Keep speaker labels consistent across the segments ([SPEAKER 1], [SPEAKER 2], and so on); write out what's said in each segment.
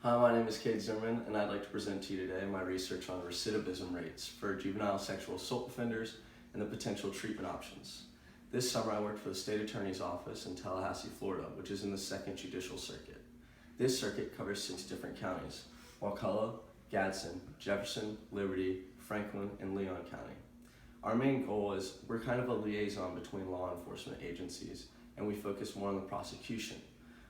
[SPEAKER 1] Hi, my name is Kate Zimmerman, and I'd like to present to you today my research on recidivism rates for juvenile sexual assault offenders and the potential treatment options. This summer I worked for the State Attorney's Office in Tallahassee, Florida, which is in the 2nd Judicial Circuit. This circuit covers 6 different counties: Wakulla, Gadsden, Jefferson, Liberty, Franklin, and Leon County. Our main goal is we're kind of a liaison between law enforcement agencies, and we focus more on the prosecution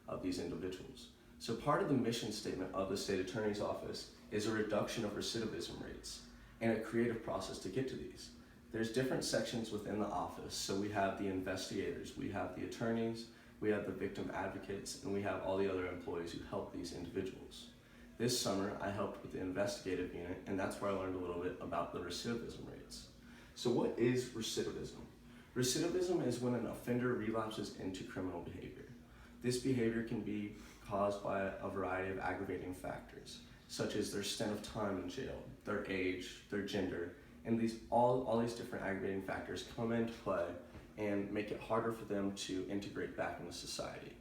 [SPEAKER 1] of these individuals. So part of the mission statement of the State Attorney's Office is a reduction of recidivism rates and a creative process to get to these. There's different sections within the office. So we have the investigators, we have the attorneys, we have the victim advocates, and we have all the other employees who help these individuals. This summer, I helped with the investigative unit, and that's where I learned a little bit about the recidivism rates. So what is recidivism? Recidivism is when an offender relapses into criminal behavior. This behavior can be caused by a variety of aggravating factors, such as their stint of time in jail, their age, their gender, and all these different aggravating factors come into play and make it harder for them to integrate back into society.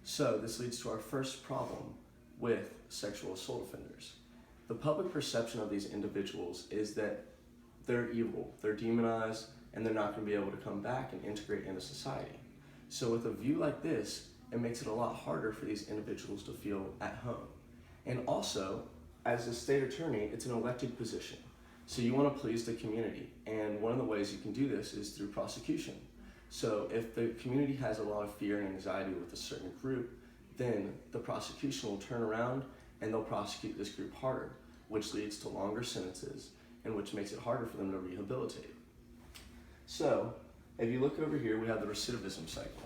[SPEAKER 1] So this leads to our first problem with sexual assault offenders. The public perception of these individuals is that they're evil, they're demonized, and they're not going to be able to come back and integrate into society. So with a view like this, it makes it a lot harder for these individuals to feel at home. And also, as a state attorney, it's an elected position. So you want to please the community. And one of the ways you can do this is through prosecution. So if the community has a lot of fear and anxiety with a certain group, then the prosecution will turn around and they'll prosecute this group harder, which leads to longer sentences and which makes it harder for them to rehabilitate. So if you look over here, we have the recidivism cycle.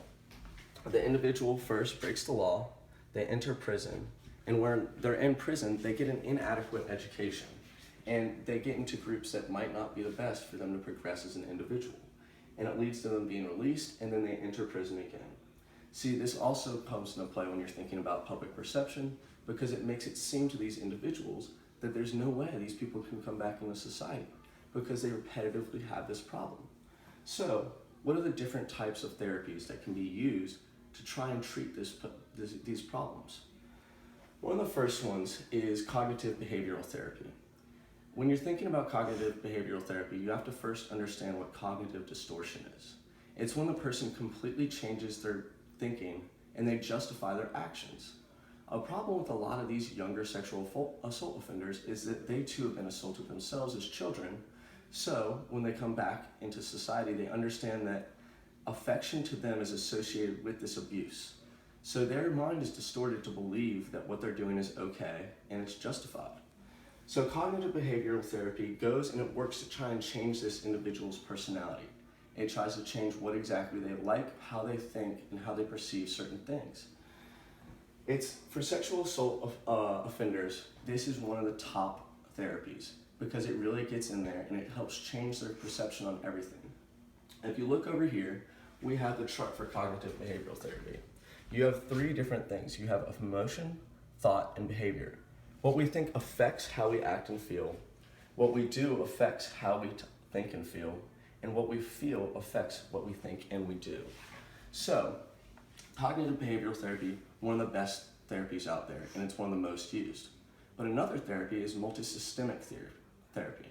[SPEAKER 1] The individual first breaks the law, they enter prison, and when they're in prison, they get an inadequate education, and they get into groups that might not be the best for them to progress as an individual, and it leads to them being released, and then they enter prison again. See, this also comes into play when you're thinking about public perception, because it makes it seem to these individuals that there's no way these people can come back into society, because they repetitively have this problem. So, what are the different types of therapies that can be used to try and treat these problems? One of the first ones is cognitive behavioral therapy. When you're thinking about cognitive behavioral therapy, you have to first understand what cognitive distortion is. It's when the person completely changes their thinking and they justify their actions. A problem with a lot of these younger sexual assault offenders is that they too have been assaulted themselves as children. So when they come back into society, they understand that affection to them is associated with this abuse. So their mind is distorted to believe that what they're doing is okay and it's justified. So cognitive behavioral therapy goes and it works to try and change this individual's personality. It tries to change what exactly they like, how they think, and how they perceive certain things. It's for sexual assault offenders, this is one of the top therapies because it really gets in there and it helps change their perception on everything. If you look over here, we have the chart for cognitive behavioral therapy. You have 3 different things. You have emotion, thought, and behavior. What we think affects how we act and feel. What we do affects how we think and feel. And what we feel affects what we think and we do. So, cognitive behavioral therapy, one of the best therapies out there, and it's one of the most used. But another therapy is multisystemic therapy.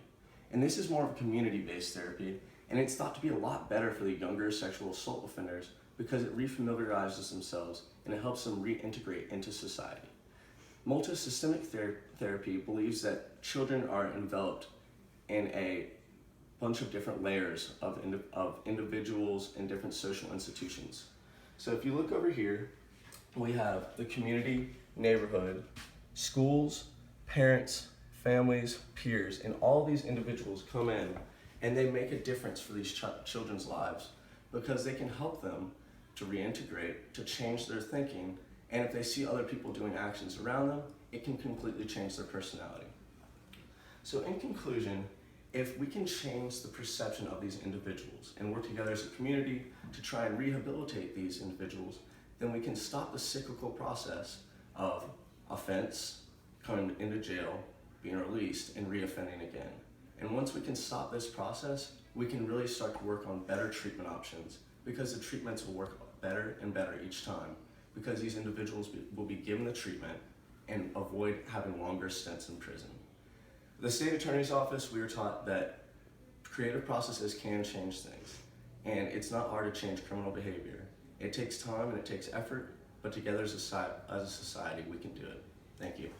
[SPEAKER 1] And this is more of a community-based therapy, and it's thought to be a lot better for the younger sexual assault offenders because it refamiliarizes themselves and it helps them reintegrate into society. Multisystemic therapy believes that children are enveloped in a bunch of different layers of individuals in different social institutions. So if you look over here, we have the community, neighborhood, schools, parents, families, peers, and all these individuals come in and they make a difference for these children's lives because they can help them to reintegrate, to change their thinking, and if they see other people doing actions around them, it can completely change their personality. So in conclusion, if we can change the perception of these individuals and work together as a community to try and rehabilitate these individuals, then we can stop the cyclical process of offense, coming into jail, being released, and reoffending again. And once we can stop this process, we can really start to work on better treatment options because the treatments will work better and better each time because these individuals will be given the treatment, and avoid having longer stints in prison. The state attorney's office, we were taught that creative processes can change things, and it's not hard to change criminal behavior. It takes time and it takes effort, but together as a society, we can do it. Thank you.